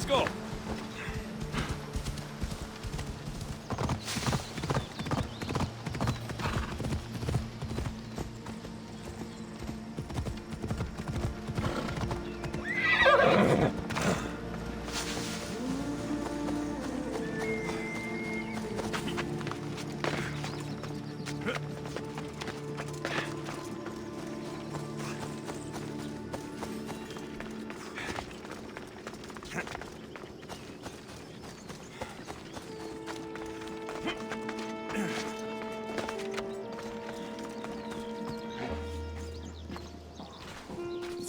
let's go.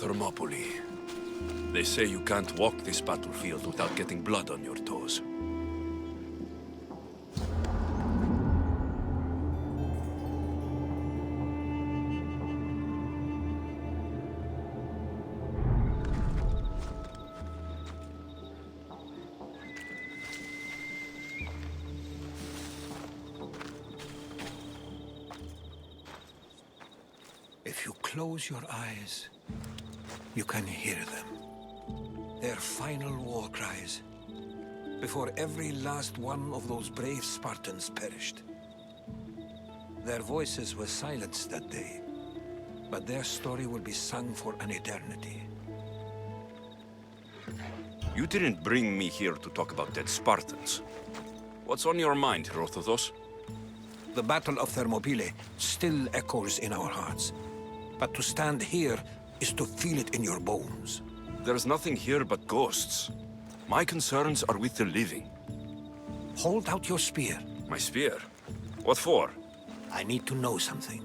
Thermopylae. They say you can't walk this battlefield without getting blood on your toes. If you close your eyes, you can hear them. Their final war cries, before every last one of those brave Spartans perished. Their voices were silenced that day, but their story will be sung for an eternity. You didn't bring me here to talk about dead Spartans. What's on your mind, Herodotus? The Battle of Thermopylae still echoes in our hearts, but to stand here is to feel it in your bones. There's nothing here but ghosts. My concerns are with the living. Hold out your spear. My spear? What for? I need to know something.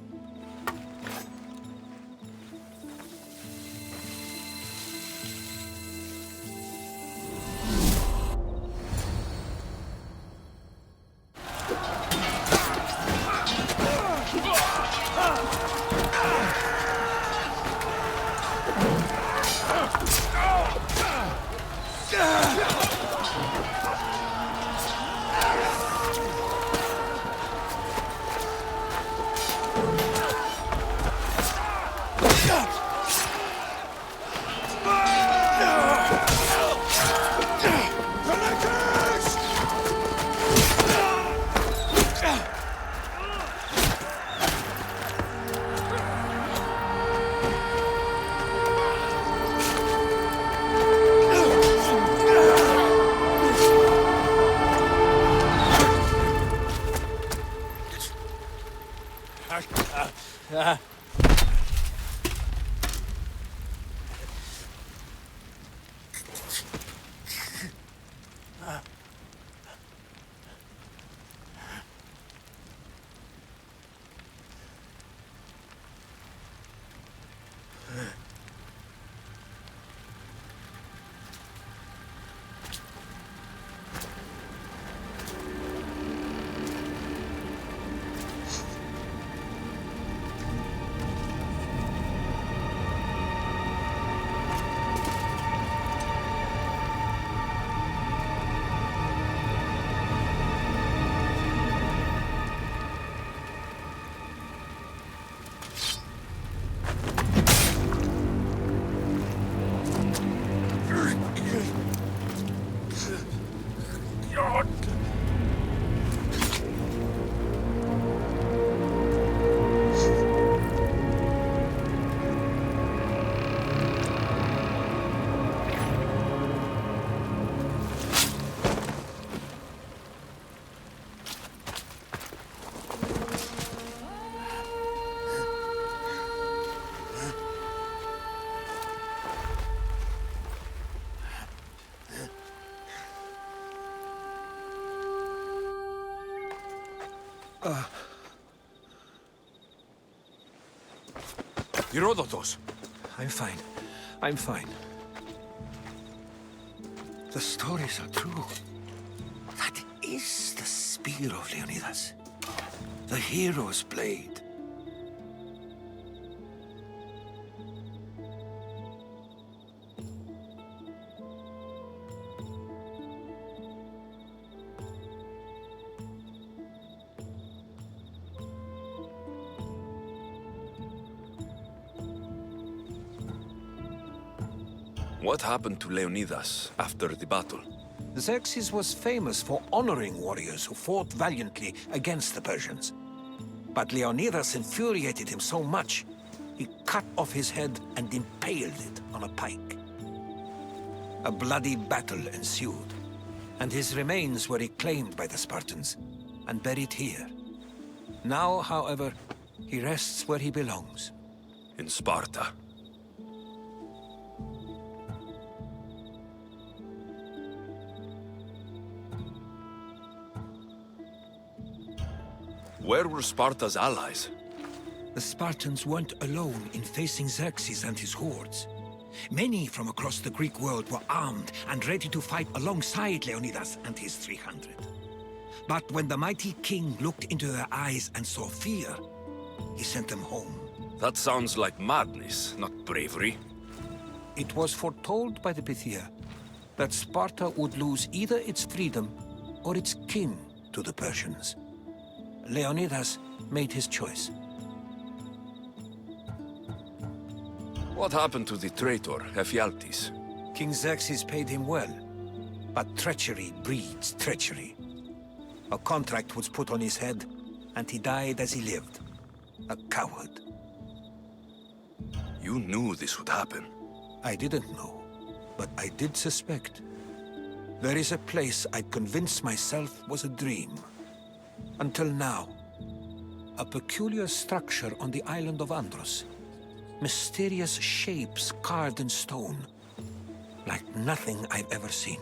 Herodotus! I'm fine. I'm fine. The stories are true. That is the spear of Leonidas. The hero's blade. What happened to Leonidas after the battle? Xerxes was famous for honoring warriors who fought valiantly against the Persians. But Leonidas infuriated him so much, he cut off his head and impaled it on a pike. A bloody battle ensued, and his remains were reclaimed by the Spartans and buried here. Now, however, he rests where he belongs. In Sparta. Where were Sparta's allies? The Spartans weren't alone in facing Xerxes and his hordes. Many from across the Greek world were armed and ready to fight alongside Leonidas and his 300. But when the mighty king looked into their eyes and saw fear, he sent them home. That sounds like madness, not bravery. It was foretold by the Pythia that Sparta would lose either its freedom or its kin to the Persians. Leonidas made his choice. What happened to the traitor, Ephialtes? King Xerxes paid him well, but treachery breeds treachery. A contract was put on his head, and he died as he lived. A coward. You knew this would happen. I didn't know, but I did suspect. There is a place I'd convinced myself was a dream. Until now. A peculiar structure on the island of Andros. Mysterious shapes carved in stone. Like nothing I've ever seen.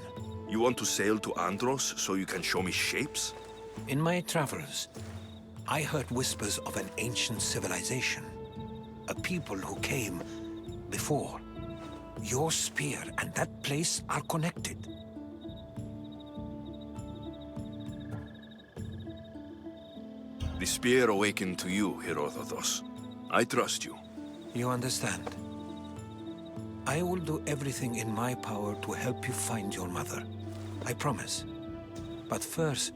You want to sail to Andros so you can show me shapes? In my travels, I heard whispers of an ancient civilization. A people who came before. Your spear and that place are connected. The spear awakened to you, Herodotus. I trust you. You understand. I will do everything in my power to help you find your mother. I promise. But first,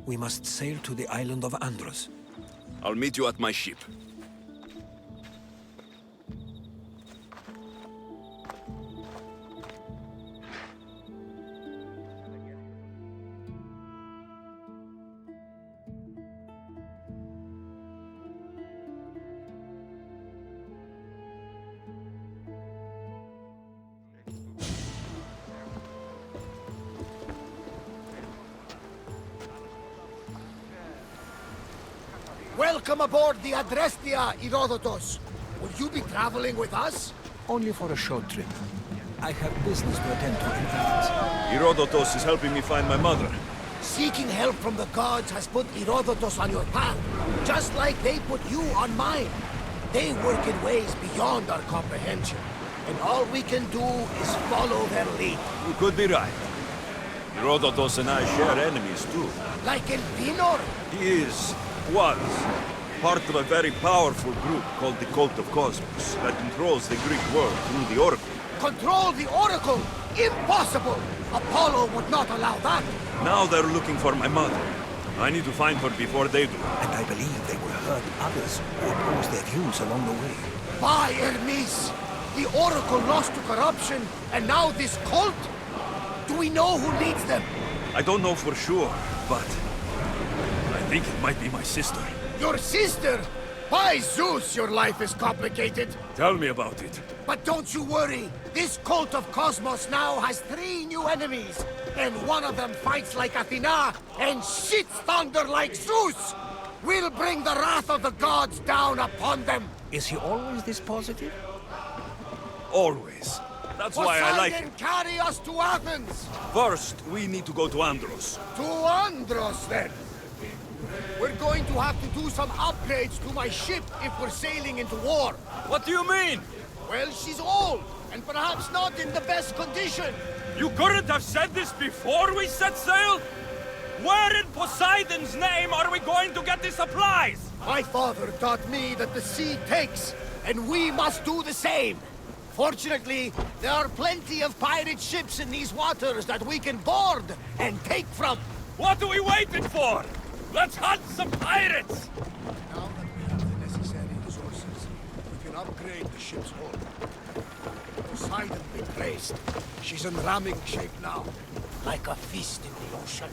we must sail to the island of Andros. I'll meet you at my ship. Welcome aboard the Adrestia, Herodotus. Will you be traveling with us? Only for a short trip. I have business to attend to in Athens. Herodotus is helping me find my mother. Seeking help from the gods has put Herodotus on your path, just like they put you on mine. They work in ways beyond our comprehension, and all we can do is follow their lead. You could be right. Herodotus and I share enemies too. Like Elpinor? He was, part of a very powerful group called the Cult of Cosmos that controls the Greek world through the Oracle. Control the Oracle? Impossible! Apollo would not allow that. Now they're looking for my mother. I need to find her before they do. And I believe they will hurt others who oppose their views along the way. By Hermes! The Oracle lost to corruption, and now this cult? Do we know who leads them? I don't know for sure, but I think it might be my sister. Your sister? By Zeus, your life is complicated. Tell me about it. But don't you worry. This cult of Cosmos now has 3 new enemies. And one of them fights like Athena and shits thunder like Zeus. We'll bring the wrath of the gods down upon them. Is he always this positive? Always. That's why I like him. Poseidon, carry us to Athens. First, we need to go to Andros. To Andros, then. We're going to have to do some upgrades to my ship if we're sailing into war. What do you mean? Well, she's old, and perhaps not in the best condition. You couldn't have said this before we set sail? Where in Poseidon's name are we going to get the supplies? My father taught me that the sea takes, and we must do the same. Fortunately, there are plenty of pirate ships in these waters that we can board and take from. What are we waiting for? Let's hunt some pirates! Now that we have the necessary resources, we can upgrade the ship's hull. Poseidon be praised. She's in ramming shape now, like a feast in the ocean.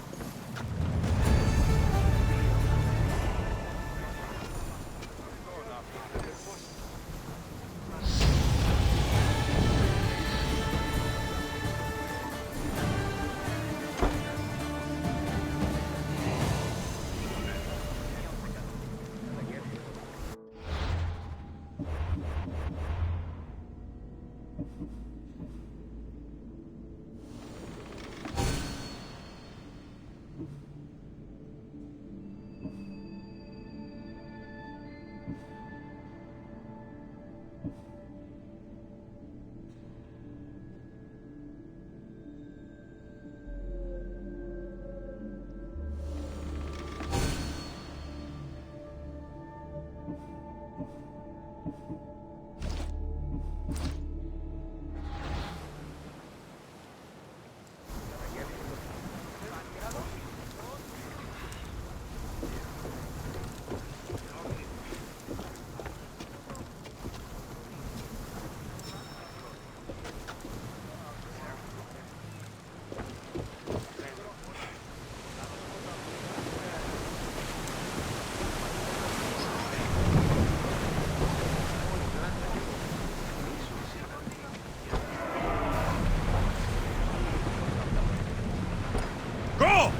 Go!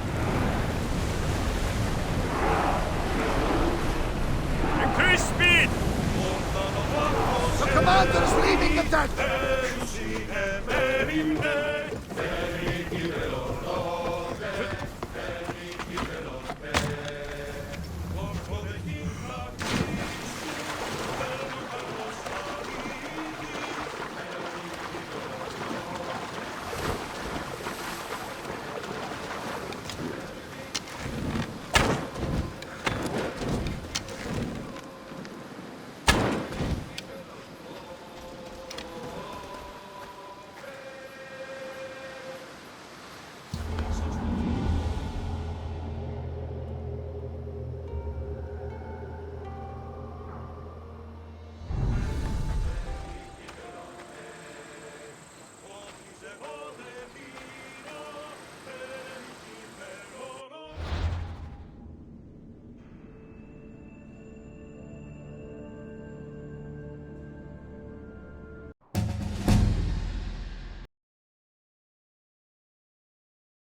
Increase speed! The commander's leaving the deck!